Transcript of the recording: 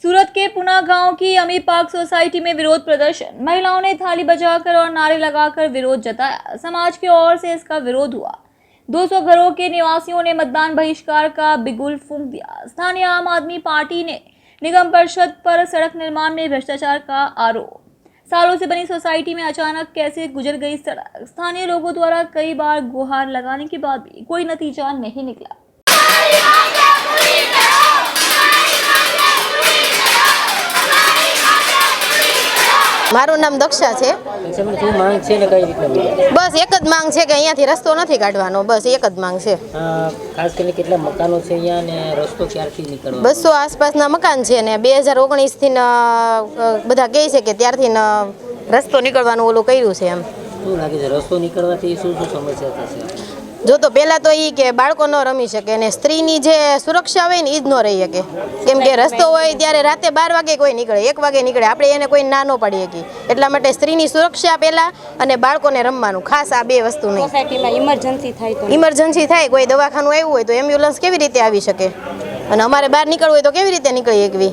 सूरत के पुना गांव की अमी पार्क सोसाइटी में विरोध प्रदर्शन। महिलाओं ने थाली बजाकर और नारे लगाकर विरोध जताया। समाज की ओर से इसका विरोध हुआ। 200 घरों के निवासियों ने मतदान बहिष्कार का बिगुल फूंक दिया। स्थानीय आम आदमी पार्टी ने निगम परिषद पर सड़क निर्माण में भ्रष्टाचार का आरोप। सालों से बनी सोसाइटी में अचानक कैसे गुजर गई सड़क। स्थानीय लोगों द्वारा कई बार गुहार लगाने के बाद भी कोई नतीजा नहीं निकला। મારું નામ દક્ષા છે। બસ એક જ માંગ છે કે અહીંયાથી રસ્તો નથી કાઢવાનો, બસ એક જ માંગ છે। ખાસ કરીને કેટલા મકાનો છે અહીંયા ને રસ્તો ક્યારથી નીકળવાનો? 200 આસપાસના મકાન છે ને 2019 થી બધા કહે છે કે ત્યારથી રસ્તો નીકળવાનું ઓલું કર્યું છે। એમ શું લાગે છે રસ્તો નીકળવાથી શું શું સમસ્યા થશે? જો તો પહેલાં તો એ કે બાળકો ન રમી શકે ને સ્ત્રીની જે સુરક્ષા હોય ને એ જ ન રહી શકે, કેમ કે રસ્તો હોય ત્યારે રાતે 12 વાગે કોઈ નીકળે, 1 વાગે નીકળે, આપણે એને કોઈ ના ન પાડી શકીએ। એટલા માટે સ્ત્રીની સુરક્ષા પહેલાં અને બાળકોને રમવાનું ખાસ આ બે વસ્તુ નહીં। સોસાયટીમાં ઇમરજન્સી થાય, કોઈ દવાખાનું આવ્યું હોય તો એમ્બ્યુલન્સ કેવી રીતે આવી શકે અને અમારે બહાર નીકળવું હોય તો કેવી રીતે નીકળી શકવી?